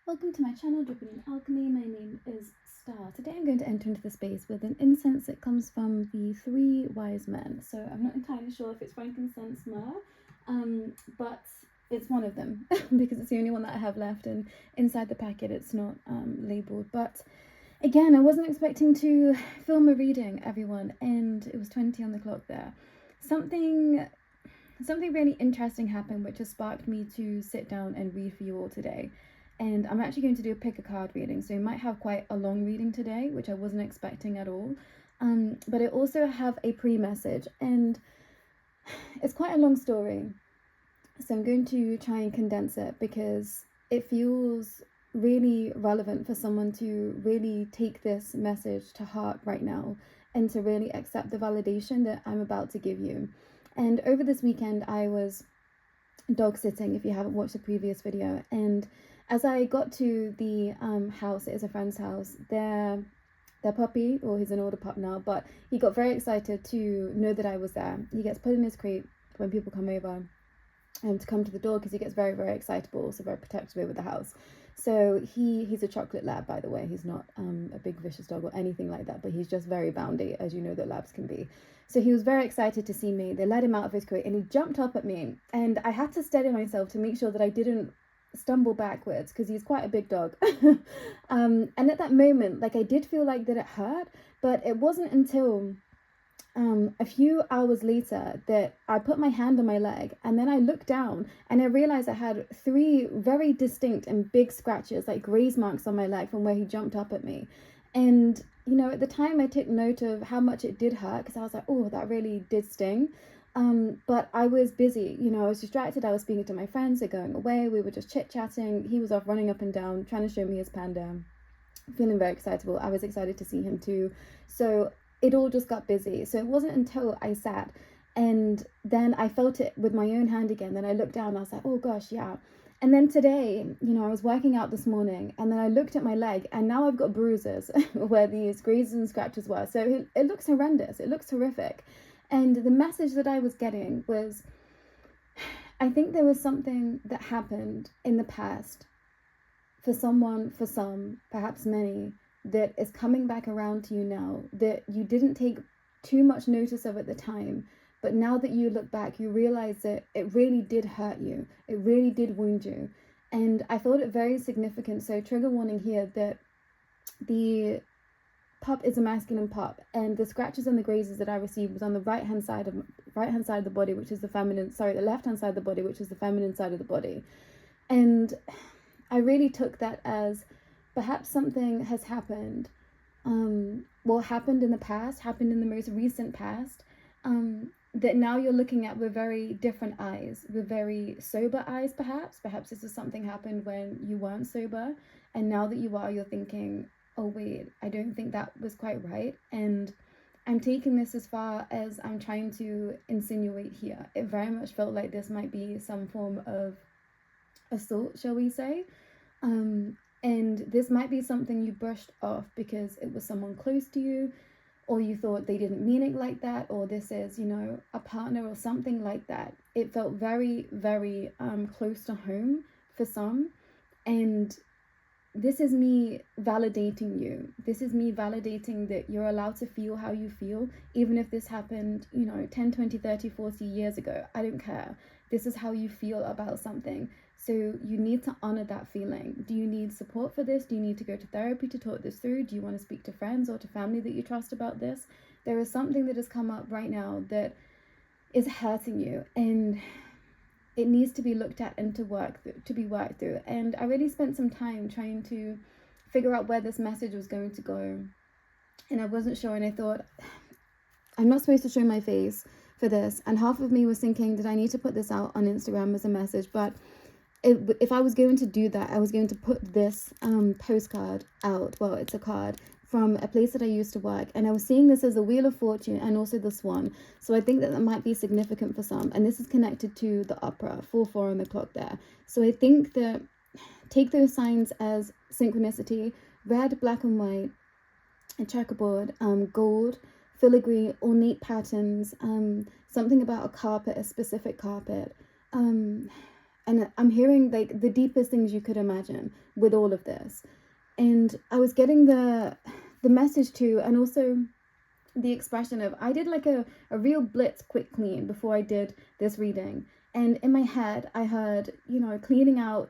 Welcome to my channel, Dripping in Alchemy. My name is Starr. Today I'm going to enter into the space with an incense that comes from the Three Wise Men. So I'm not entirely sure if it's frankincense, myrrh, but it's one of them because it's the only one that I have left, and inside the packet it's not labeled. But again, I wasn't expecting to film a reading, everyone, and it was 20 on the clock there. Something really interesting happened which has sparked me to sit down and read for you all today. And I'm actually going to do a pick a card reading, so you might have quite a long reading today, which I wasn't expecting at all. But I also have a pre-message, and it's quite a long story, so I'm going to try and condense it because it feels really relevant for someone to really take this message to heart right now and to really accept the validation that I'm about to give you. And over this weekend I was dog sitting, if you haven't watched the previous video, and as I got to the house, it is a friend's house, their puppy, or he's an older pup now, but he got very excited to know that I was there. He gets put in his crate when people come over to come to the door because he gets very, very excitable, also very protective over the house. So he's a chocolate lab, by the way. He's not a big vicious dog or anything like that, but he's just very boundy, as you know that labs can be. So he was very excited to see me. They let him out of his crate and he jumped up at me, and I had to steady myself to make sure that I didn't stumble backwards because he's quite a big dog. And at that moment, like, I did feel like that it hurt, but it wasn't until a few hours later that I put my hand on my leg, and then I looked down and I realized I had 3 very distinct and big scratches, like graze marks on my leg from where he jumped up at me. And you know, at the time I took note of how much it did hurt because I was like, oh, that really did sting. But I was busy, you know, I was distracted. I was speaking to my friends, they're going away, we were just chit-chatting. He was off running up and down trying to show me his panda, feeling very excitable. I was excited to see him too, so it all just got busy. So it wasn't until I sat and then I felt it with my own hand again, then I looked down and I was like, oh gosh, yeah. And then today, you know, I was working out this morning and then I looked at my leg and now I've got bruises where these grazes and scratches were. So it looks horrendous, it looks horrific. And the message that I was getting was, I think there was something that happened in the past for someone, for some, perhaps many, that is coming back around to you now, that you didn't take too much notice of at the time, but now that you look back, you realize that it really did hurt you, it really did wound you. And I thought it very significant, so trigger warning here, that the pup is a masculine pup, and the scratches and the grazes that I received was on the right hand side of the body, which is the feminine, sorry, the left hand side of the body, which is the feminine side of the body. And I really took that as perhaps something has happened, happened in the past, happened in the most recent past, that now you're looking at with very different eyes, with very sober eyes. Perhaps this is something happened when you weren't sober, and now that you are, you're thinking, oh wait, I don't think that was quite right. And I'm taking this as far as I'm trying to insinuate here. It very much felt like this might be some form of assault, shall we say. And this might be something you brushed off because it was someone close to you, or you thought they didn't mean it like that, or this is, you know, a partner or something like that. It felt very, very close to home for some. And this is me validating you. This is me validating that you're allowed to feel how you feel, even if this happened, you know, 10, 20, 30, 40 years ago. I don't care. This is how you feel about something. So you need to honor that feeling. Do you need support for this? Do you need to go to therapy to talk this through? Do you want to speak to friends or to family that you trust about this? There is something that has come up right now that is hurting you, and it needs to be looked at and to be worked through. And I really spent some time trying to figure out where this message was going to go, and I wasn't sure. And I thought, I'm not supposed to show my face for this, and half of me was thinking, did I need to put this out on Instagram as a message? But if I was going to do that, I was going to put this postcard out. Well, it's a card from a place that I used to work, and I was seeing this as a Wheel of Fortune and also the Swan. So I think that might be significant for some, and this is connected to the opera, 4/4 on the clock there. So I think that take those signs as synchronicity: red, black and white, a checkerboard, gold, filigree, ornate patterns, something about a carpet, a specific carpet, And I'm hearing like the deepest things you could imagine with all of this. And I was getting the message too, and also the expression of, I did like a real blitz quick clean before I did this reading. And in my head, I heard, cleaning out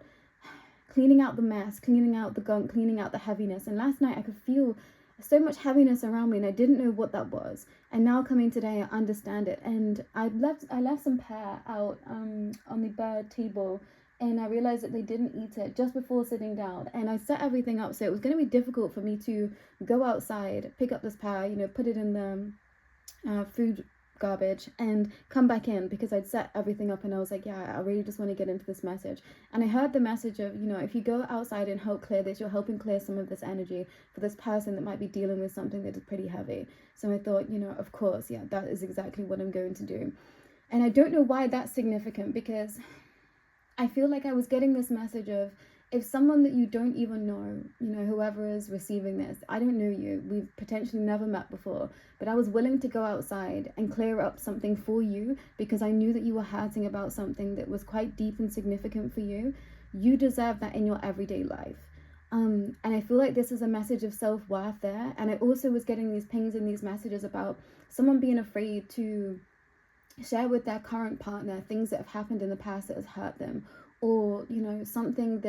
the mess, cleaning out the gunk, cleaning out the heaviness. And last night I could feel so much heaviness around me, and I didn't know what that was. And now coming today, I understand it. And I left some pear out on the bird table, and I realized that they didn't eat it just before sitting down. And I set everything up, so it was going to be difficult for me to go outside, pick up this pear, put it in the food garbage and come back in, because I'd set everything up and I was like, yeah, I really just want to get into this message. And I heard the message of, if you go outside and help clear this, you're helping clear some of this energy for this person that might be dealing with something that is pretty heavy. So I thought, of course, yeah, that is exactly what I'm going to do. And I don't know why that's significant, because I feel like I was getting this message of, if someone that you don't even know, whoever is receiving this, I don't know you, we've potentially never met before, but I was willing to go outside and clear up something for you, because I knew that you were hurting about something that was quite deep and significant for you. You deserve that in your everyday life. And I feel like this is a message of self-worth there. And I also was getting these pings and these messages about someone being afraid to share with their current partner things that have happened in the past that has hurt them, or something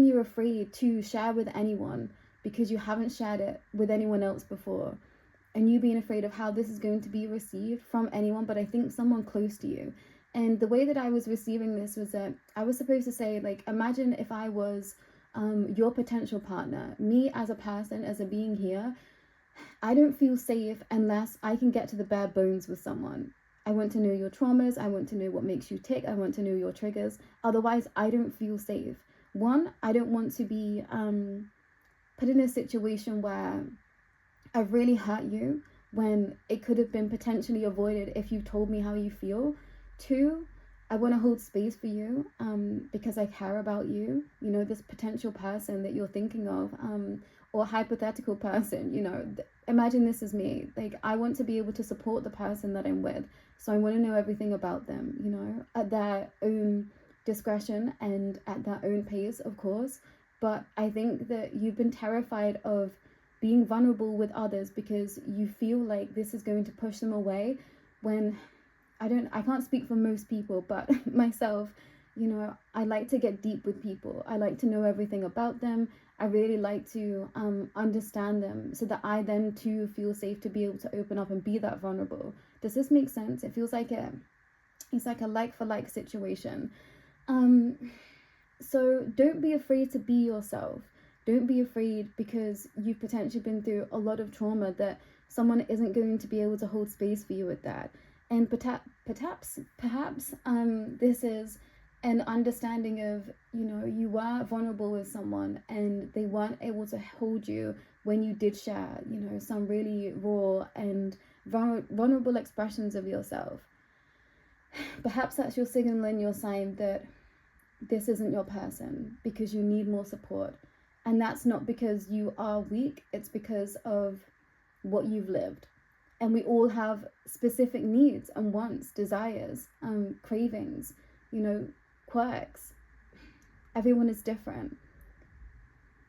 you're afraid to share with anyone because you haven't shared it with anyone else before, and you being afraid of how this is going to be received from anyone, but I think someone close to you. And the way that I was receiving this was that I was supposed to say, like, imagine if I was your potential partner, me as a person, as a being here. I don't feel safe unless I can get to the bare bones with someone. I want to know your traumas. I want to know what makes you tick. I want to know your triggers. Otherwise, I don't feel safe. One, I don't want to be put in a situation where I've really hurt you when it could have been potentially avoided if you told me how you feel. Two, I want to hold space for you because I care about you, this potential person that you're thinking of, or hypothetical person, imagine this is me. Like, I want to be able to support the person that I'm with. So I want to know everything about them, at their own discretion and at their own pace, of course. But I think that you've been terrified of being vulnerable with others because you feel like this is going to push them away, when I can't speak for most people, but myself, I like to get deep with people. I like to know everything about them. I really like to understand them, so that I then too feel safe to be able to open up and be that vulnerable. Does this make sense? It feels like it's like a like for like situation. So don't be afraid to be yourself. Don't be afraid because you've potentially been through a lot of trauma that someone isn't going to be able to hold space for you with that. And perhaps this is an understanding of, you were vulnerable with someone and they weren't able to hold you when you did share, some really raw and vulnerable expressions of yourself. Perhaps that's your signal and your sign that this isn't your person, because you need more support. And that's not because you are weak, it's because of what you've lived. And we all have specific needs and wants, desires, cravings, quirks. Everyone is different.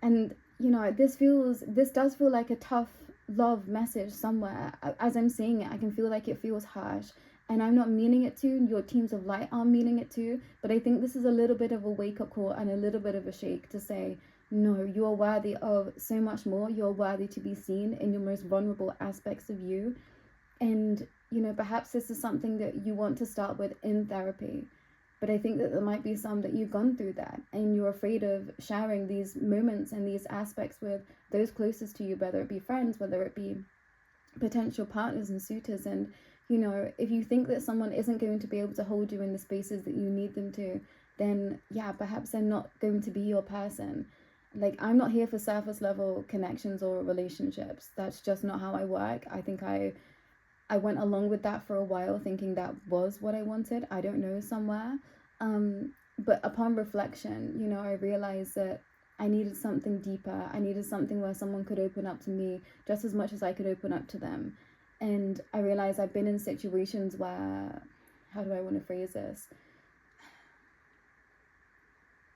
And, this does feel like a tough love message somewhere. As I'm saying it, I can feel like it feels harsh. And I'm not meaning it to, your teams of light aren't meaning it to, but I think this is a little bit of a wake-up call and a little bit of a shake to say, no, you are worthy of so much more. You're worthy to be seen in your most vulnerable aspects of you. And, perhaps this is something that you want to start with in therapy. But I think that there might be some that you've gone through that and you're afraid of sharing these moments and these aspects with those closest to you, whether it be friends, whether it be potential partners and suitors. And, if you think that someone isn't going to be able to hold you in the spaces that you need them to, then yeah, perhaps they're not going to be your person. Like, I'm not here for surface level connections or relationships. That's just not how I work. I think I went along with that for a while, thinking that was what I wanted. I don't know, somewhere. But upon reflection, I realized that I needed something deeper. I needed something where someone could open up to me just as much as I could open up to them. And I realized I've been in situations where, how do I want to phrase this?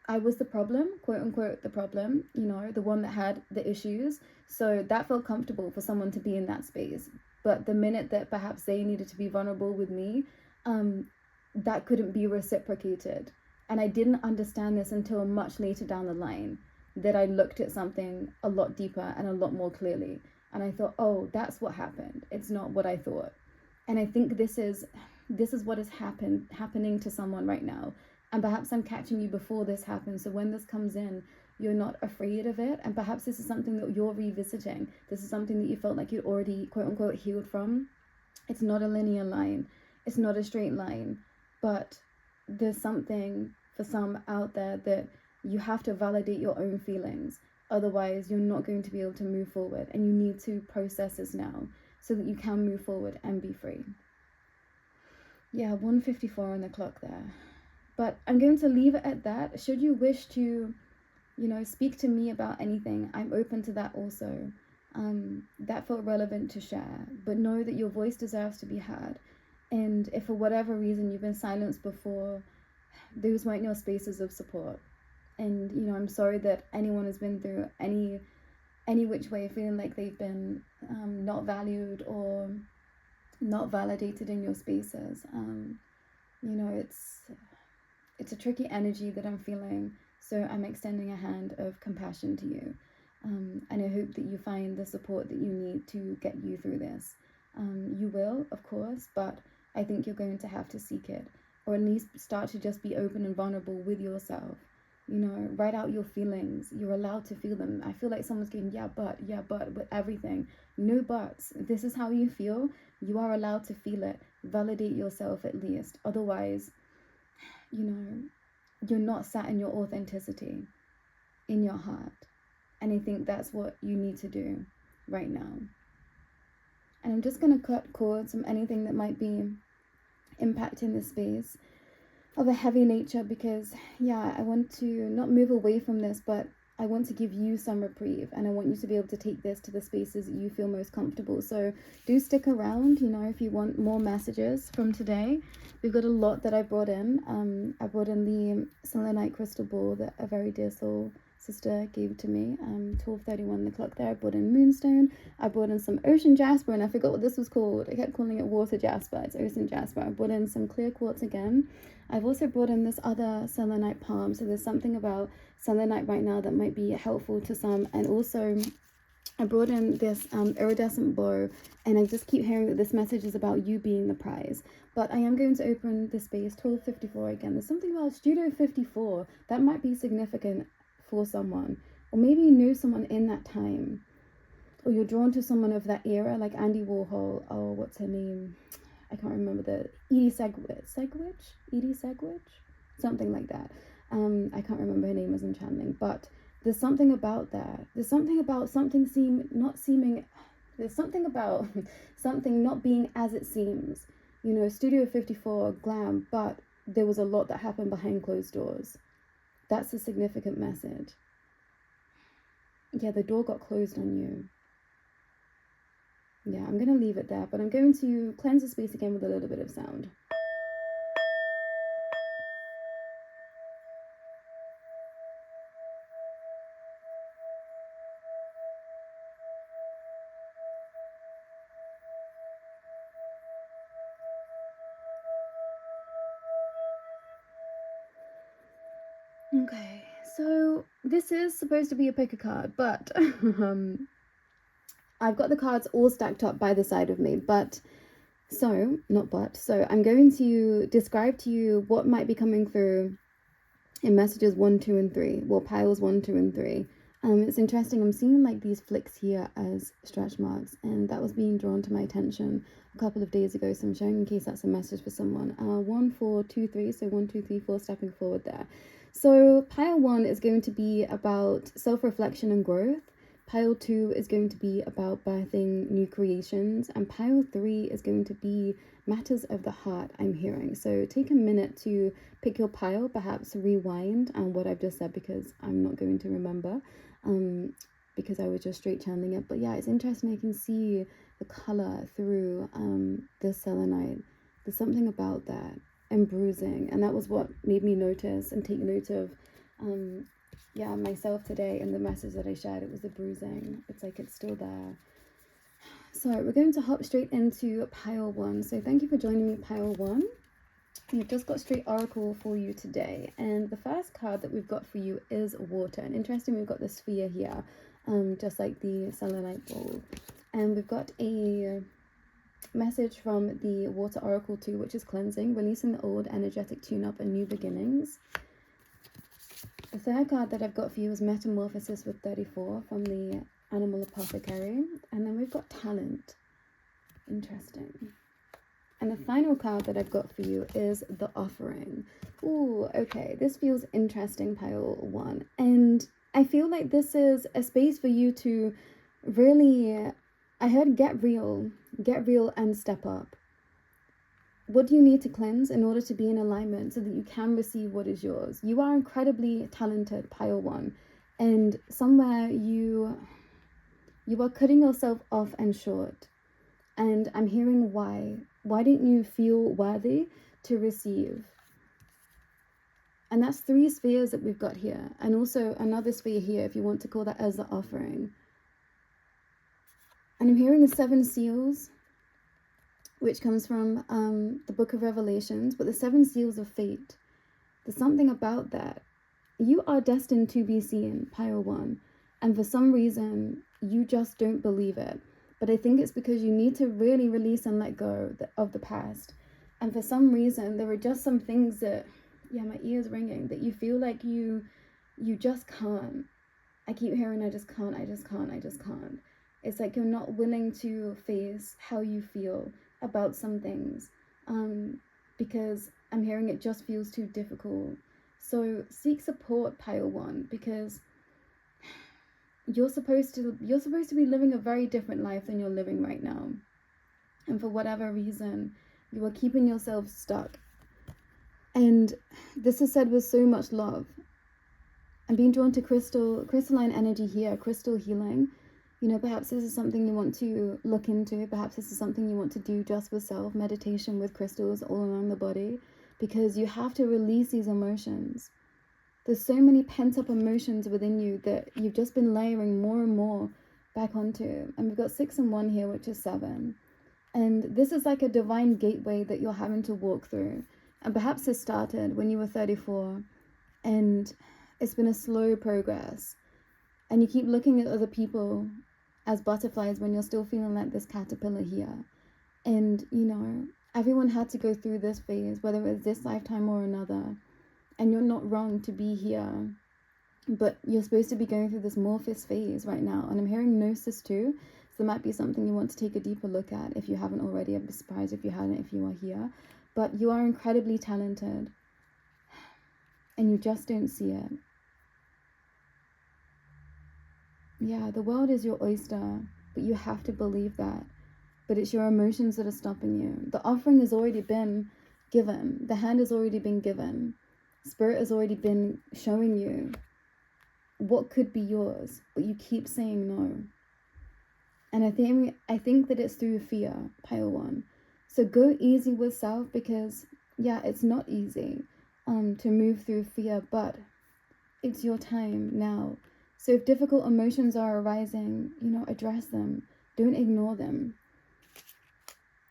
I was the problem, quote unquote, the problem, you know, the one that had the issues. So that felt comfortable for someone to be in that space. But the minute that perhaps they needed to be vulnerable with me, that couldn't be reciprocated. And I didn't understand this until much later down the line, that I looked at something a lot deeper and a lot more clearly. And I thought, oh, that's what happened. It's not what I thought. And I think this is what is happening to someone right now. And perhaps I'm catching you before this happens. So when this comes in, you're not afraid of it. And perhaps this is something that you're revisiting. This is something that you felt like you'd already, quote unquote, healed from. It's not a linear line. It's not a straight line. But there's something for some out there that you have to validate your own feelings. Otherwise, you're not going to be able to move forward. And you need to process this now so that you can move forward and be free. Yeah, 1:54 on the clock there. But I'm going to leave it at that. Should you wish to, you know, speak to me about anything, I'm open to that also. That felt relevant to share. But know that your voice deserves to be heard. And if for whatever reason you've been silenced before, those weren't your spaces of support. And, you know, I'm sorry that anyone has been through any which way feeling like they've been not valued or not validated in your spaces. You know, it's a tricky energy that I'm feeling, so I'm extending a hand of compassion to you. And I hope that you find the support that you need to get you through this. You will, of course, but I think you're going to have to seek it, or at least start to just be open and vulnerable with yourself. You know, write out your feelings. You're allowed to feel them. I feel like someone's going, yeah, but with everything. No buts. This is how you feel. You are allowed to feel it. Validate yourself at least. Otherwise, you know, you're not sat in your authenticity, in your heart. And I think that's what you need to do right now. And I'm just going to cut cords from anything that might be impacting the space of a heavy nature, because I want to not move away from this, but I want to give you some reprieve, and I want you to be able to take this to the spaces that you feel most comfortable. So do stick around, you know, if you want more messages from today. We've got a lot that I brought in. I brought in the selenite crystal ball that a very dear soul sister gave to me. 12:31 the clock there. I brought in moonstone. I brought in some ocean jasper, and I forgot what this was called. I kept calling it water jasper. It's ocean jasper. I brought in some clear quartz again. I've also brought in this other selenite palm. So there's something about selenite right now that might be helpful to some. And also I brought in this iridescent bow, and I just keep hearing that this message is about you being the prize. But I am going to open the space 12:54 again. There's something about Studio 54 that might be significant for someone, or maybe you know someone in that time, or you're drawn to someone of that era, like Andy Warhol, or what's her name? I can't remember, the Edie Segwich, something like that. I can't remember her name as enchanting, but there's something about that. There's something about something there's something about something not being as it seems. You know, Studio 54, glam, but there was a lot that happened behind closed doors. That's a significant message. Yeah, the door got closed on you. Yeah, I'm going to leave it there, but I'm going to cleanse the space again with a little bit of sound. Okay, so this is supposed to be a pick a card, but I've got the cards all stacked up by the side of me, so I'm going to describe to you what might be coming through in messages 1, 2, and 3. Well, piles 1, 2, and 3. It's interesting. I'm seeing like these flicks here as stretch marks, and that was being drawn to my attention a couple of days ago. So I'm showing in case that's a message for someone. 1, 4, 2, 3. So 1, 2, 3, 4, stepping forward there. So pile 1 is going to be about self-reflection and growth. Pile 2 is going to be about birthing new creations, and pile 3 is going to be matters of the heart, I'm hearing. So take a minute to pick your pile, perhaps rewind what I've just said, because I'm not going to remember, because I was just straight channeling it. But yeah, it's interesting. I can see the color through the selenite. There's something about that, and bruising, and that was what made me notice and take note of Yeah, myself today, and the message that I shared, it was the bruising. It's like it's still there. So we're going to hop straight into pile 1. So thank you for joining me, pile 1. We've just got straight oracle for you today, and the first card that we've got for you is water. And interesting, we've got the sphere here, just like the selenite bulb, and we've got a message from the water oracle too, which is cleansing, releasing the old, energetic tune-up, and new beginnings. The third card that I've got for you is metamorphosis with 34 from the animal apothecary, and then we've got talent. Interesting. And the final card that I've got for you is the offering. Ooh, okay, this feels interesting, pile 1. And I feel like this is a space for you to really, I heard get real and step up. What do you need to cleanse in order to be in alignment so that you can receive what is yours? You are incredibly talented, pile 1. And somewhere you are cutting yourself off and short. And I'm hearing why. Why didn't you feel worthy to receive? And that's 3 spheres that we've got here. And also another sphere here, if you want to call that as the offering. And I'm hearing the 7 seals, which comes from the book of Revelations. But the 7 seals of fate. There's something about that. You are destined to be seen, pile 1. And for some reason, you just don't believe it. But I think it's because you need to really release and let go of the past. And for some reason, there are just some things that, yeah, my ear's ringing, that you feel like you just can't. I keep hearing, I just can't. It's like you're not willing to face how you feel about some things. Because I'm hearing it just feels too difficult. So seek support, pile 1, because you're supposed to be living a very different life than you're living right now. And for whatever reason, you are keeping yourself stuck. And this is said with so much love. I'm being drawn to crystalline energy here, crystal healing. You know, perhaps this is something you want to look into. Perhaps this is something you want to do just for self, meditation with crystals all around the body, because you have to release these emotions. There's so many pent-up emotions within you that you've just been layering more and more back onto. And we've got 6 and 1 here, which is 7. And this is like a divine gateway that you're having to walk through. And perhaps this started when you were 34. And it's been a slow progress. And you keep looking at other people as butterflies when you're still feeling like this caterpillar here. And, you know, everyone had to go through this phase, whether it was this lifetime or another. And you're not wrong to be here, but you're supposed to be going through this morphous phase right now. And I'm hearing gnosis too, so there might be something you want to take a deeper look at if you haven't already. I'd be surprised if you hadn't, if you are here. But you are incredibly talented, and you just don't see it. Yeah, the world is your oyster, but you have to believe that. But it's your emotions that are stopping you. The offering has already been given. The hand has already been given. Spirit has already been showing you what could be yours, but you keep saying no. And I think that it's through fear, pile 1. So go easy with self, because yeah, it's not easy to move through fear, but it's your time now. So if difficult emotions are arising, you know, address them. Don't ignore them.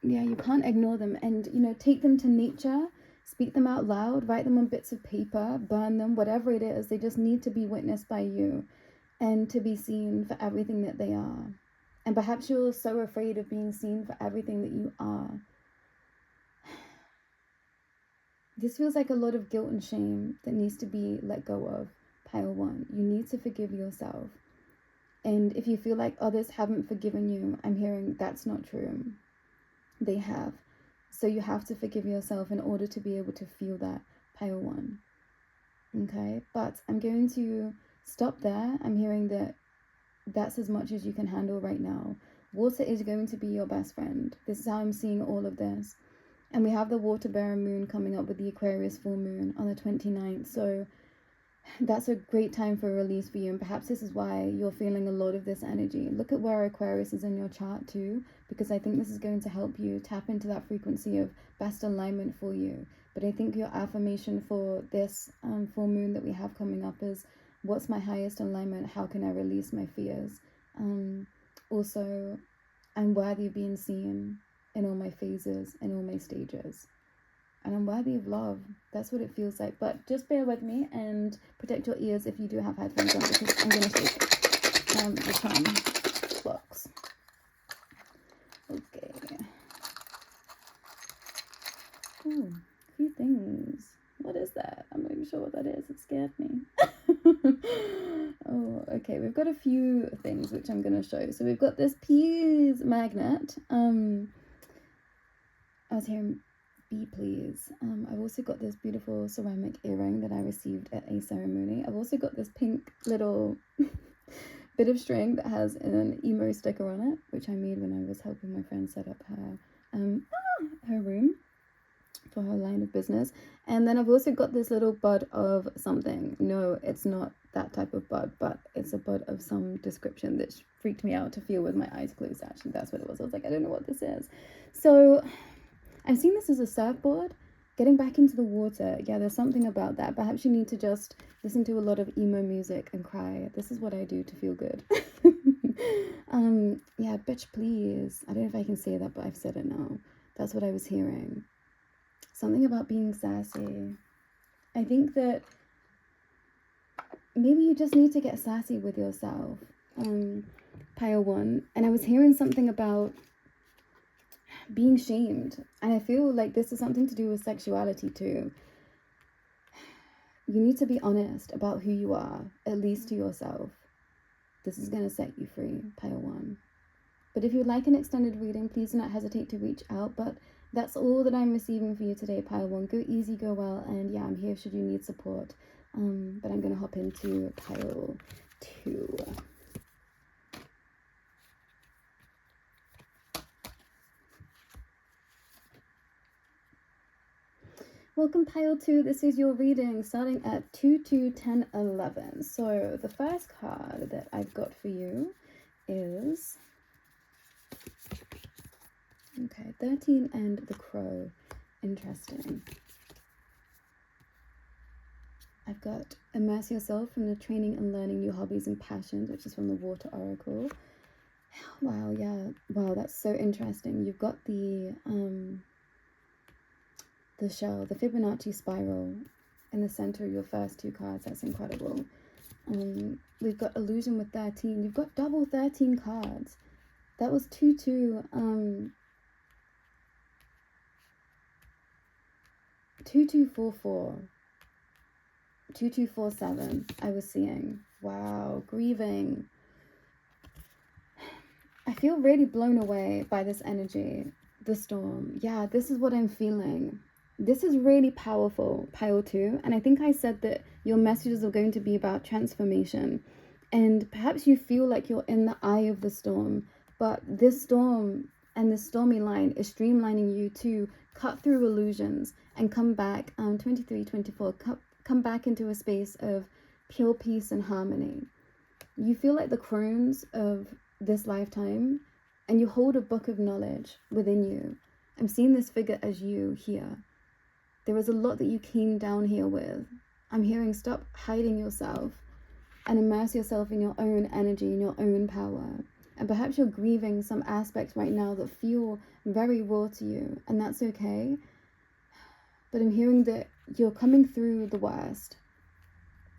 Yeah, you can't ignore them. And, you know, take them to nature. Speak them out loud, write them on bits of paper, burn them, whatever it is. They just need to be witnessed by you and to be seen for everything that they are. And perhaps you're so afraid of being seen for everything that you are. This feels like a lot of guilt and shame that needs to be let go of, pile 1. You need to forgive yourself. And if you feel like others haven't forgiven you, I'm hearing that's not true. They have. So you have to forgive yourself in order to be able to feel that, pile 1. Okay, but I'm going to stop there. I'm hearing that that's as much as you can handle right now. Water is going to be your best friend. This is how I'm seeing all of this. And we have the water bearer moon coming up with the Aquarius full moon on the 29th. So that's a great time for release for you, and perhaps this is why you're feeling a lot of this energy. Look at where Aquarius is in your chart too, because I think this is going to help you tap into that frequency of best alignment for you. But I think your affirmation for this full moon that we have coming up is, what's my highest alignment? How can I release my fears? Also, I'm worthy of being seen in all my phases, in all my stages. And I'm worthy of love. That's what it feels like. But just bear with me and protect your ears if you do have headphones on, because I'm going to shake the charm box. Okay. Ooh, a few things. What is that? I'm not even sure what that is. It scared me. Oh, okay. We've got a few things which I'm going to show. So we've got this peas magnet. I was hearing be please. I've also got this beautiful ceramic earring that I received at a ceremony. I've also got this pink little bit of string that has an emo sticker on it, which I made when I was helping my friend set up her room for her line of business. And then I've also got this little bud of something. No, it's not that type of bud, but it's a bud of some description that freaked me out to feel with my eyes closed. Actually, that's what it was. I was like, I don't know what this is. So I've seen this as a surfboard. Getting back into the water, yeah, there's something about that. Perhaps you need to just listen to a lot of emo music and cry. This is what I do to feel good. Yeah, bitch please. I don't know if I can say that, but I've said it now. That's what I was hearing. Something about being sassy. I think that maybe you just need to get sassy with yourself. Pile 1. And I was hearing something about being shamed, and I feel like this is something to do with sexuality too. You need to be honest about who you are, at least to yourself. This is going to set you free, pile 1. But if you'd like an extended reading, please do not hesitate to reach out. But that's all that I'm receiving for you today, pile 1. Go easy, go well, and yeah, I'm here should you need support. But I'm going to hop into pile 2. Welcome pile 2, this is your reading starting at 2, 2, 10, 11. So the first card that I've got for you is, okay, 13 and the Crow. Interesting. I've got Immerse Yourself from the Training and Learning New Hobbies and Passions, which is from the Water Oracle. Wow, yeah, wow, that's so interesting. You've got the shell, the Fibonacci spiral in the center of your first 2 cards. That's incredible. We've got Illusion with 13. You've got double 13 cards. That was 2, 2, 2, 2, 4, 4. 2, 2, 4, 7. I was seeing. Wow, grieving. I feel really blown away by this energy. The storm. Yeah, this is what I'm feeling. This is really powerful, pile 2. And I think I said that your messages are going to be about transformation. And perhaps you feel like you're in the eye of the storm. But this storm and this stormy line is streamlining you to cut through illusions and come back, 23, 24, come back into a space of pure peace and harmony. You feel like the crones of this lifetime, and you hold a book of knowledge within you. I'm seeing this figure as you here. There is a lot that you came down here with. I'm hearing stop hiding yourself and immerse yourself in your own energy, in your own power. And perhaps you're grieving some aspects right now that feel very raw to you, and that's okay. But I'm hearing that you're coming through the worst.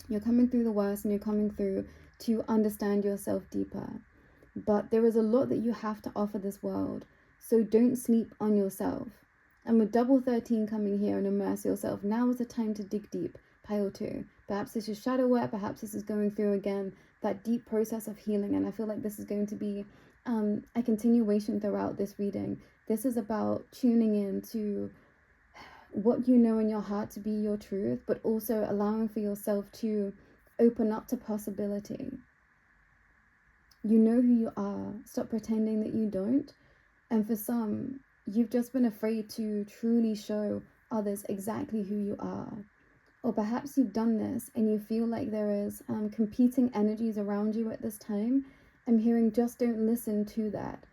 You're coming through the worst, and you're coming through to understand yourself deeper. But there is a lot that you have to offer this world. So don't sleep on yourself. And with double 13 coming here and immerse yourself, now is the time to dig deep, pile 2. Perhaps this is shadow work, perhaps this is going through again that deep process of healing. And I feel like this is going to be a continuation throughout this reading. This is about tuning in to what you know in your heart to be your truth, but also allowing for yourself to open up to possibility. You know who you are. Stop pretending that you don't. And for some, you've just been afraid to truly show others exactly who you are. Or perhaps you've done this and you feel like there is competing energies around you at this time. I'm hearing just don't listen to that,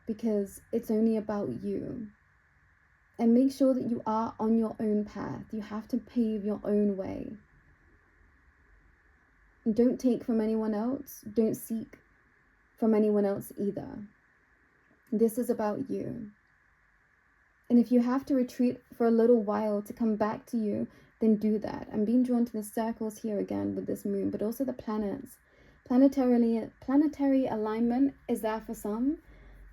because it's only about you. And make sure that you are on your own path. You have to pave your own way. And don't take from anyone else. Don't seek from anyone else either. This is about you. And if you have to retreat for a little while to come back to you, then do that. I'm being drawn to the circles here again with this moon, but also the planets. Planetary alignment is there for some.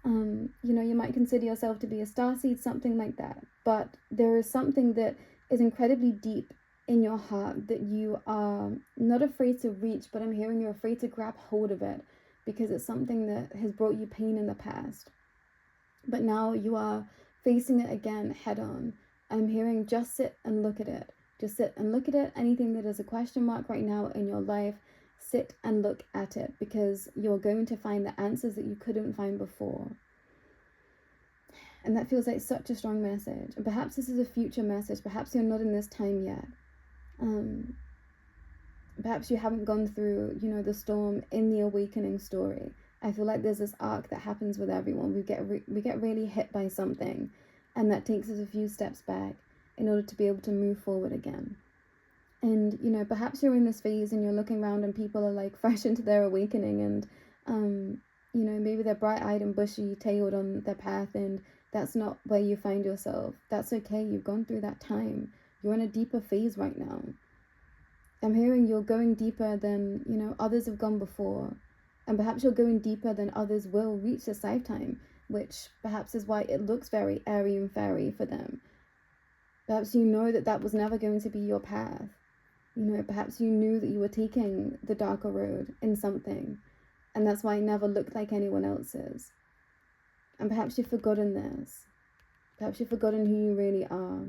You might consider yourself to be a starseed, something like that. But there is something that is incredibly deep in your heart that you are not afraid to reach, but I'm hearing you're afraid to grab hold of it because it's something that has brought you pain in the past. But now you are facing it again head on. I'm hearing just sit and look at it. Just sit and look at it. Anything that is a question mark right now in your life, sit and look at it, because you're going to find the answers that you couldn't find before. And that feels like such a strong message. And perhaps this is a future message. Perhaps you're not in this time yet. Perhaps you haven't gone through, the storm in the awakening story. I feel like there's this arc that happens with everyone. We get really hit by something, and that takes us a few steps back in order to be able to move forward again. And, perhaps you're in this phase and you're looking around and people are like fresh into their awakening and, maybe they're bright-eyed and bushy-tailed on their path, and that's not where you find yourself. That's okay. You've gone through that time. You're in a deeper phase right now. I'm hearing you're going deeper than, others have gone before. And perhaps you're going deeper than others will reach this lifetime, which perhaps is why it looks very airy and fairy for them. Perhaps you know that was never going to be your path. Perhaps you knew that you were taking the darker road in something, and that's why it never looked like anyone else's. And perhaps you've forgotten this. Perhaps you've forgotten who you really are.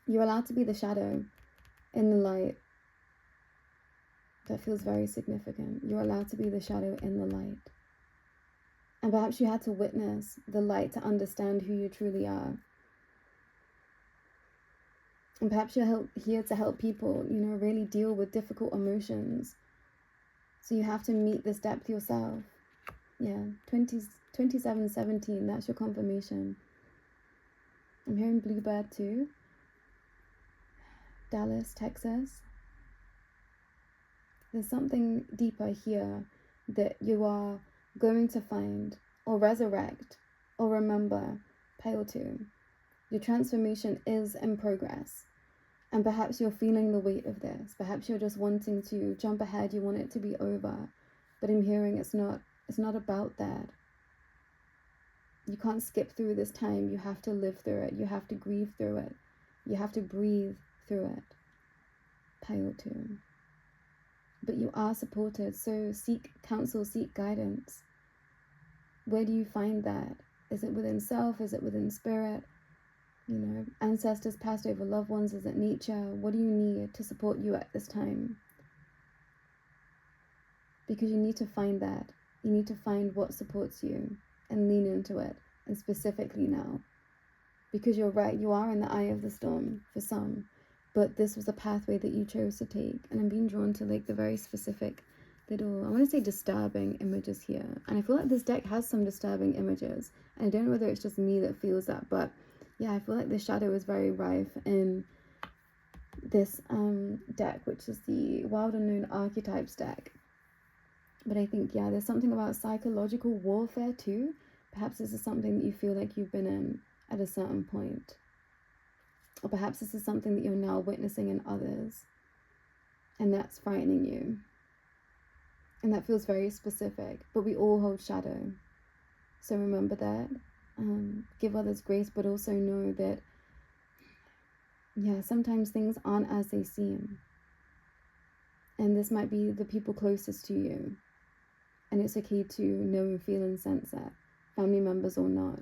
You're allowed to be the shadow in the light. That feels very significant. You're allowed to be the shadow in the light. And perhaps you had to witness the light to understand who you truly are. And perhaps you're here to help people, really deal with difficult emotions. So you have to meet this depth yourself. Yeah, 2717, that's your confirmation. I'm hearing Bluebird too. Dallas, Texas. There's something deeper here that you are going to find or resurrect or remember, Pale 2. Your transformation is in progress. And perhaps you're feeling the weight of this. Perhaps you're just wanting to jump ahead. You want it to be over. But I'm hearing it's not about that. You can't skip through this time. You have to live through it. You have to grieve through it. You have to breathe through it. Pale 2. But you are supported, so seek counsel, seek guidance. Where do you find that? Is it within self? Is it within spirit? Ancestors, passed over loved ones? Is it nature? What do you need to support you at this time? Because you need to find that. You need to find what supports you and lean into it, and specifically now. Because you're right, you are in the eye of the storm for some. But this was a pathway that you chose to take. And I'm being drawn to the very specific little, I want to say disturbing images here. And I feel like this deck has some disturbing images. And I don't know whether it's just me that feels that. But yeah, I feel like the shadow is very rife in this deck, which is the Wild Unknown Archetypes deck. But I think, yeah, there's something about psychological warfare too. Perhaps this is something that you feel like you've been in at a certain point. Or perhaps this is something that you're now witnessing in others, and that's frightening you. And that feels very specific, but we all hold shadow. So remember that. Give others grace, but also know that, yeah, sometimes things aren't as they seem. And this might be the people closest to you. And it's okay to know and feel and sense that, family members or not.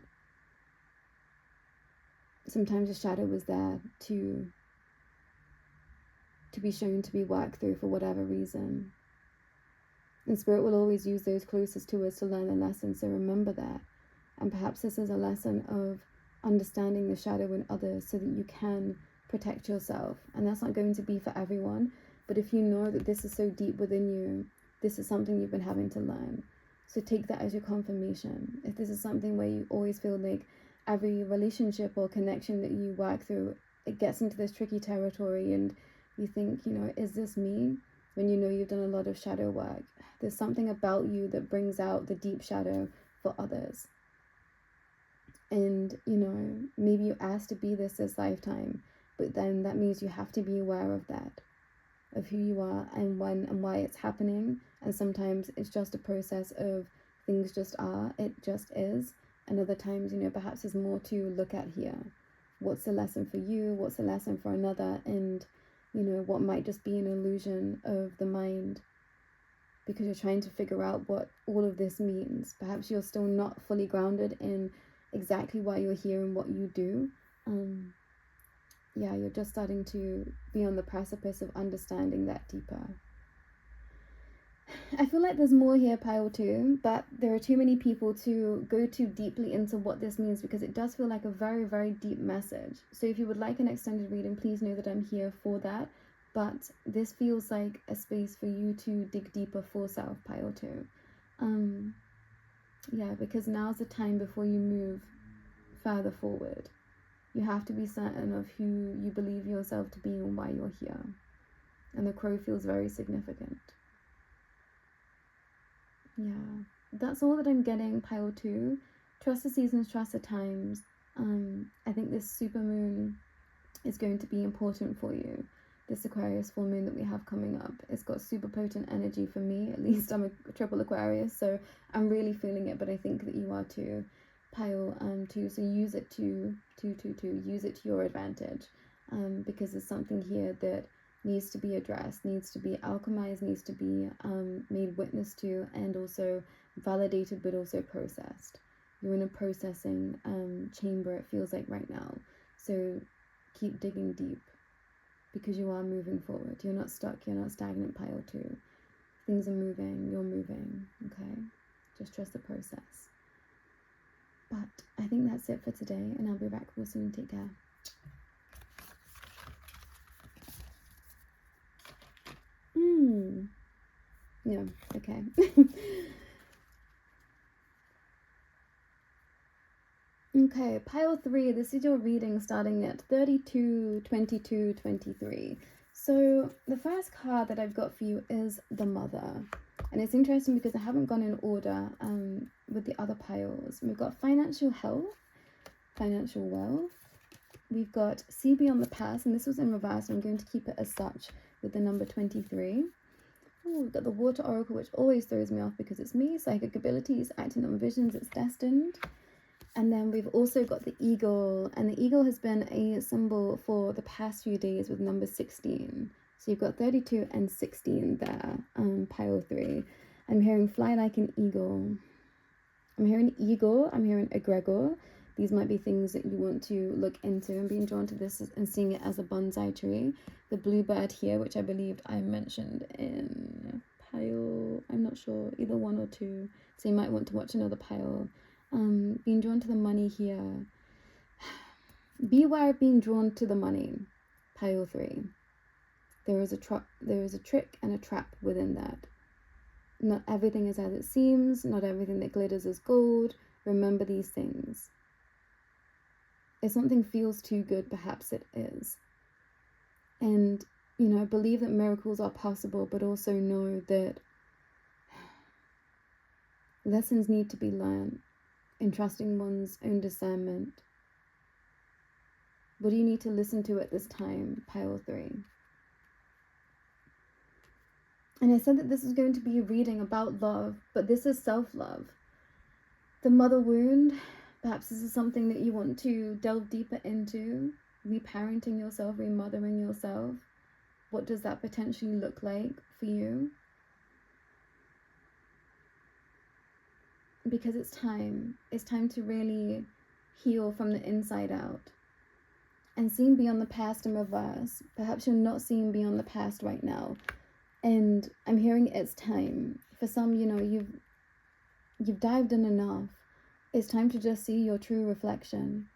Sometimes the shadow was there to be shown, to be worked through for whatever reason. And Spirit will always use those closest to us to learn a lesson, so remember that. And perhaps this is a lesson of understanding the shadow in others so that you can protect yourself. And that's not going to be for everyone. But if you know that this is so deep within you, this is something you've been having to learn. So take that as your confirmation. If this is something where you always feel like every relationship or connection that you work through, it gets into this tricky territory and you think, is this me? When you know you've done a lot of shadow work, there's something about you that brings out the deep shadow for others. And, maybe you asked to be this lifetime, but then that means you have to be aware of that, of who you are and when and why it's happening. And sometimes it's just a process of things just are, it just is. And other times, perhaps there's more to look at here. What's the lesson for you? What's the lesson for another? And, what might just be an illusion of the mind because you're trying to figure out what all of this means. Perhaps you're still not fully grounded in exactly why you're here and what you do. You're just starting to be on the precipice of understanding that deeper. I feel like there's more here, pile 2, but there are too many people to go too deeply into what this means because it does feel like a very, very deep message. So if you would like an extended reading, please know that I'm here for that. But this feels like a space for you to dig deeper for self, pile 2. Because now's the time before you move further forward. You have to be certain of who you believe yourself to be and why you're here. And the crow feels very significant. That's all that I'm getting, pile 2. Trust the seasons, trust the times. I think this super moon is going to be important for you. This Aquarius full moon that we have coming up. It's got super potent energy for me. At least I'm a triple Aquarius, so I'm really feeling it, but I think that you are too. Pile 2, so use it to use it to your advantage, because there's something here that needs to be addressed, needs to be alchemized, needs to be made witness to, and also validated, but also processed. You're in a processing chamber, it feels like right now. So keep digging deep, because you are moving forward. You're not stuck, you're not stagnant, pile 2. Things are moving, you're moving, okay? Just trust the process. But I think that's it for today, and I'll be back real soon. Take care. Yeah, okay. Okay, pile 3, this is your reading starting at 32, 22, 23. So the first card that I've got for you is the Mother. And it's interesting because I haven't gone in order with the other piles. We've got financial health, financial wealth. We've got see beyond the past, and this was in reverse, so I'm going to keep it as such with the number 23. Oh, we've got the Water Oracle, which always throws me off because it's me. Psychic abilities, acting on visions, it's destined. And then we've also got the Eagle, and the Eagle has been a symbol for the past few days with number 16. So you've got 32 and 16 there, pile 3. I'm hearing fly like an eagle. I'm hearing eagle, I'm hearing egregor. These might be things that you want to look into and being drawn to this and seeing it as a bonsai tree. The bluebird here, which I believed I mentioned in pile, I'm not sure, either 1 or 2. So you might want to watch another pile. Being drawn to the money here. Beware of being drawn to the money, pile 3. There is a trick and a trap within that. Not everything is as it seems. Not everything that glitters is gold. Remember these things. If something feels too good, perhaps it is. And, believe that miracles are possible, but also know that lessons need to be learned in trusting one's own discernment. What do you need to listen to at this time, pile 3? And I said that this is going to be a reading about love, but this is self-love. The mother wound, perhaps this is something that you want to delve deeper into. Reparenting yourself, remothering yourself. What does that potentially look like for you? Because it's time. It's time to really heal from the inside out. And seeing beyond the past in reverse. Perhaps you're not seeing beyond the past right now. And I'm hearing it's time. For some, you've dived in enough. It's time to just see your true reflection.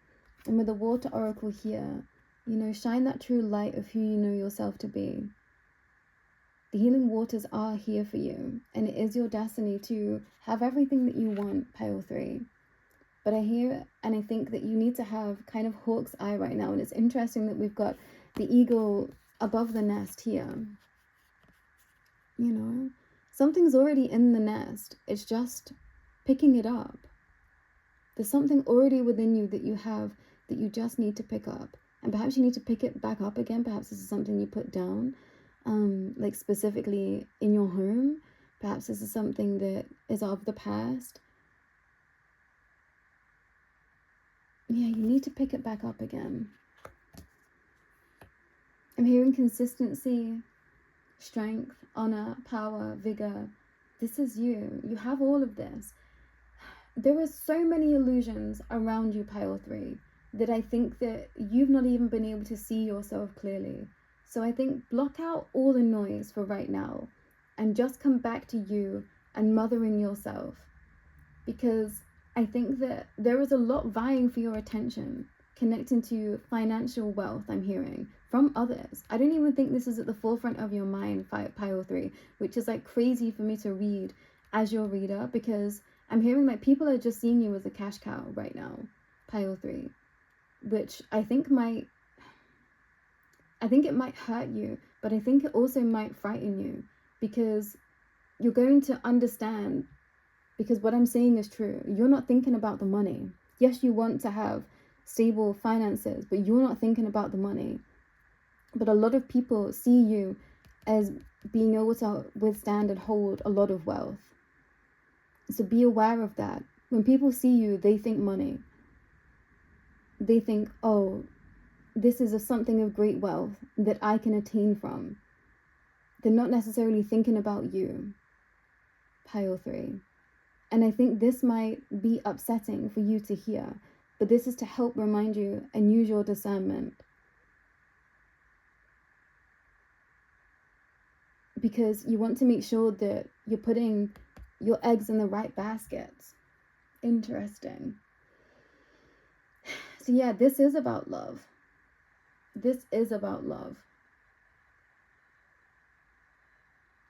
And with the Water Oracle here, You know, shine that true light of who you know yourself to be. The healing waters are here for you, and it is your destiny to have everything that you want, Pile 3. But I hear and I think that you need to have kind of hawk's eye right now, and it's interesting that we've got the eagle above the nest here. You know, something's already in the nest. It's just picking it up. There's something already within you that you have that you just need to pick up. And perhaps you need to pick it back up again. Perhaps this is something you put down, like specifically in your home. Perhaps this is something that is of the past. Yeah, you need to pick it back up again. I'm hearing consistency, strength, honor, power, vigor. This is you. You have all of this. There are so many illusions around you, Pile 3, that I think that you've not even been able to see yourself clearly. So I think block out all the noise for right now and just come back to you and mothering yourself. Because I think that there is a lot vying for your attention, connecting to financial wealth, I'm hearing, from others. I don't even think this is at the forefront of your mind, Pile 3, which is like crazy for me to read as your reader, because I'm hearing like people are just seeing you as a cash cow right now, Pile 3, which I think it might hurt you, but I think it also might frighten you, because you're going to understand, because what I'm saying is true. You're not thinking about the money. Yes, you want to have stable finances, but you're not thinking about the money. But a lot of people see you as being able to withstand and hold a lot of wealth. So be aware of that. When people see you, they think money. They think, oh, this is something of great wealth that I can attain from. They're not necessarily thinking about you, Pile 3. And I think this might be upsetting for you to hear, but this is to help remind you and use your discernment. Because you want to make sure that you're putting your eggs in the right baskets. Interesting. So yeah, this is about love. This is about love.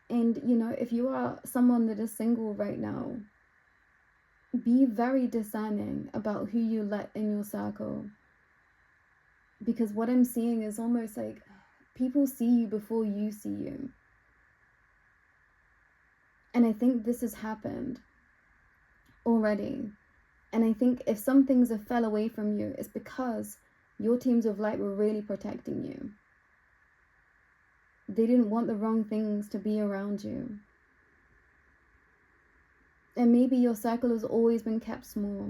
And you know, if you are someone that is single right now, be very discerning about who you let in your circle. Because what I'm seeing is almost like people see you before you see you. And I think this has happened already. And I think if some things have fell away from you, it's because your teams of light were really protecting you. They didn't want the wrong things to be around you. And maybe your circle has always been kept small.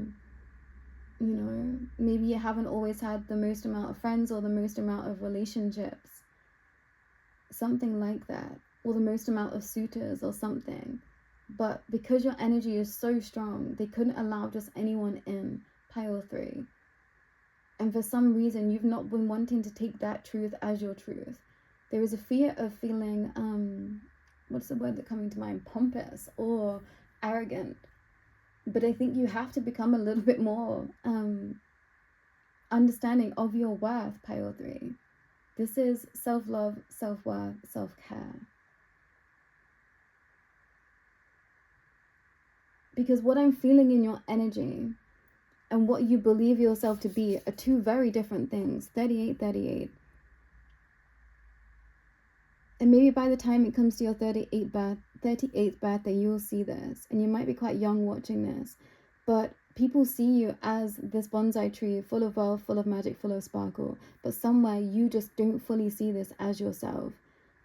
You know, maybe you haven't always had the most amount of friends or the most amount of relationships. Something like that. Or the most amount of suitors or something. But because your energy is so strong, they couldn't allow just anyone in, Pile 3. And for some reason, you've not been wanting to take that truth as your truth. There is a fear of feeling, what's the word that's coming to mind? Pompous or arrogant. But I think you have to become a little bit more understanding of your worth, Pile 3. This is self-love, self-worth, self-care. Because what I'm feeling in your energy and what you believe yourself to be are two very different things. 38. And maybe by the time it comes to your 38th birthday, you'll see this. And you might be quite young watching this. But people see you as this bonsai tree full of wealth, full of magic, full of sparkle. But somewhere you just don't fully see this as yourself.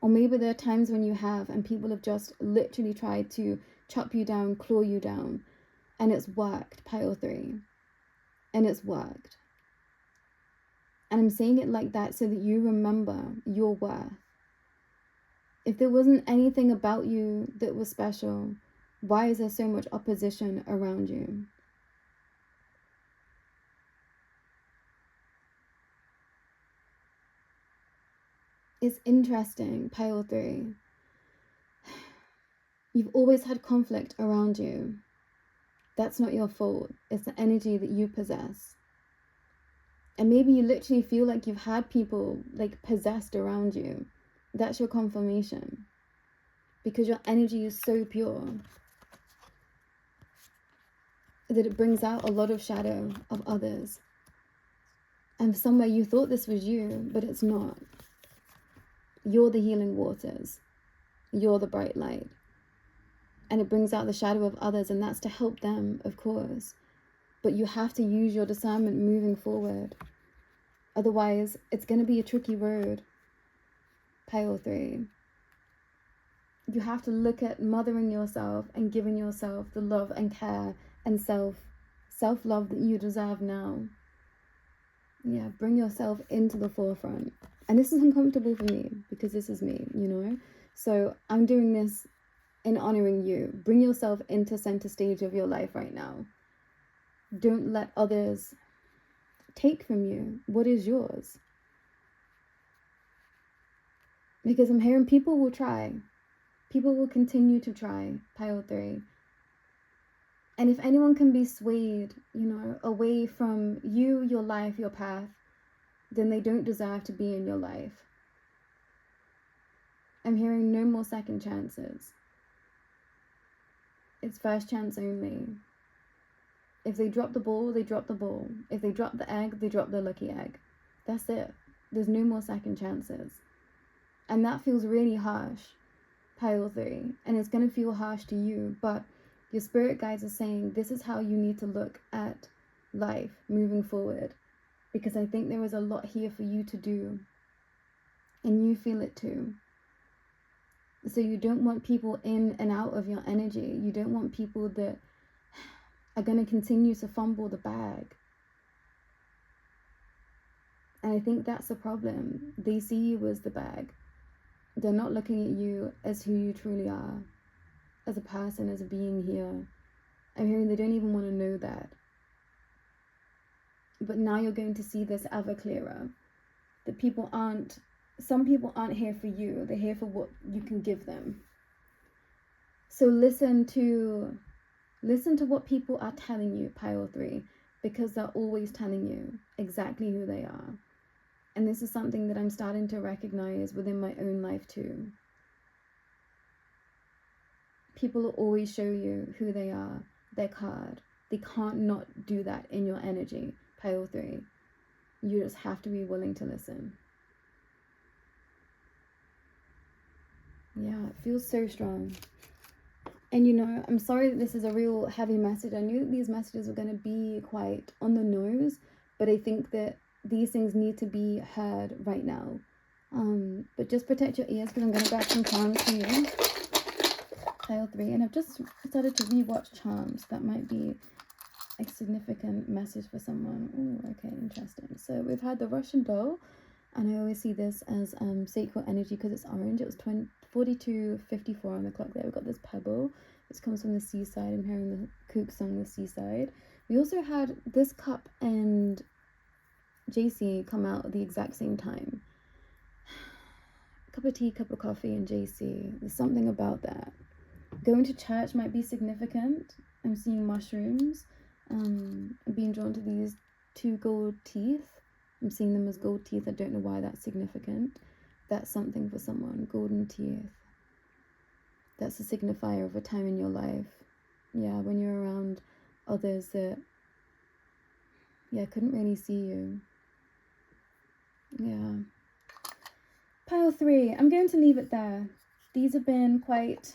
Or maybe there are times when you have, and people have just literally tried to chop you down, claw you down. And it's worked, Pile 3. And it's worked. And I'm saying it like that so that you remember your worth. If there wasn't anything about you that was special, why is there so much opposition around you? It's interesting, Pile 3. You've always had conflict around you. That's not your fault. It's the energy that you possess. And maybe you literally feel like you've had people like possessed around you. That's your confirmation. Because your energy is so pure that it brings out a lot of shadow of others. And somewhere you thought this was you, but it's not. You're the healing waters. You're the bright light. And it brings out the shadow of others, and that's to help them, of course. But you have to use your discernment moving forward. Otherwise, it's going to be a tricky road. Pile 3. You have to look at mothering yourself and giving yourself the love and care and self-love that you deserve now. Yeah, bring yourself into the forefront. And this is uncomfortable for me because this is me, you know? So I'm doing this in honoring you. Bring yourself into center stage of your life right now. Don't let others take from you what is yours. Because I'm hearing people will try. People will continue to try, pile 3. And if anyone can be swayed, you know, away from you, your life, your path, then they don't deserve to be in your life. I'm hearing no more second chances. It's first chance only. If they drop the ball, they drop the ball. If they drop the egg, they drop the lucky egg. That's it. There's no more second chances. And that feels really harsh, pile 3. And it's going to feel harsh to you, but your spirit guides are saying this is how you need to look at life moving forward. Because I think there is a lot here for you to do. And you feel it too. So you don't want people in and out of your energy. You don't want people that are going to continue to fumble the bag. And I think that's the problem. They see you as the bag. They're not looking at you as who you truly are. As a person, as a being here. I'm hearing they don't even want to know that. But now you're going to see this ever clearer. That some people aren't here for you. They're here for what you can give them. So listen to what people are telling you, pile 3, because they're always telling you exactly who they are. And this is something that I'm starting to recognize within my own life too. People will always show you who they are, their card. They can't not do that in your energy, pile 3. You just have to be willing to listen. Yeah, it feels so strong. And you know, I'm sorry that this is a real heavy message. I knew that these messages were going to be quite on the nose, but I think that these things need to be heard right now. But just protect your ears because I'm going to grab some charms for you. Pile 3. And I've just started to rewatch charms. That might be a significant message for someone. Oh, okay, interesting. So we've had the Russian doll. And I always see this as sacred energy because it's orange. It was 42:54 on the clock there. We've got this pebble. This comes from the seaside. I'm hearing the kook song, The Seaside. We also had this cup and JC come out at the exact same time. Cup of tea, cup of coffee, and JC. There's something about that. Going to church might be significant. I'm seeing mushrooms. I'm being drawn to these 2 gold teeth. I'm seeing them as gold teeth. I don't know why that's significant. That's something for someone. Golden teeth. That's a signifier of a time in your life. Yeah, when you're around others that, couldn't really see you. Yeah. Pile 3. I'm going to leave it there. These have been quite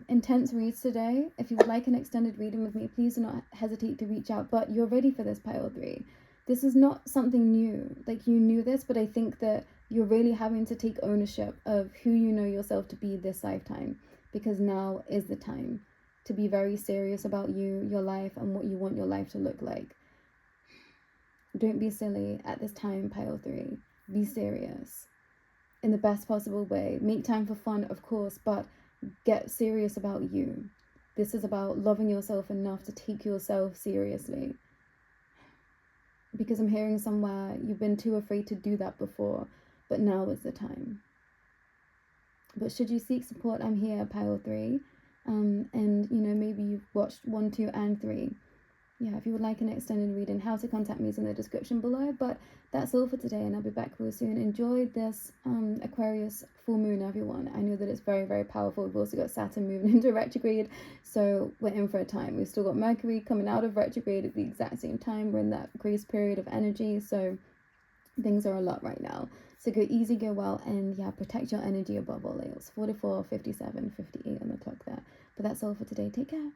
intense reads today. If you would like an extended reading with me, please do not hesitate to reach out. But you're ready for this, pile 3. This is not something new. Like, you knew this, but I think that you're really having to take ownership of who you know yourself to be this lifetime. Because now is the time to be very serious about you, your life, and what you want your life to look like. Don't be silly at this time, pile 3. Be serious. In the best possible way. Make time for fun, of course, but get serious about you. This is about loving yourself enough to take yourself seriously. Because I'm hearing somewhere you've been too afraid to do that before, but now is the time. But should you seek support, I'm here, pile 3. And, you know, maybe you've watched 1, 2, and 3. yeah, if you would like an extended reading, how to contact me is in the description below. But that's all for today, and I'll be back real soon. Enjoy this Aquarius full moon, everyone. I know that it's very, very powerful. We've also got Saturn moving into retrograde, so we're in for a time. We've still got Mercury coming out of retrograde at the exact same time. We're in that grace period of energy, so things are a lot right now. So go easy, go well, and yeah, protect your energy above all else. 44, 57, 58 on the clock there. But that's all for today. Take care.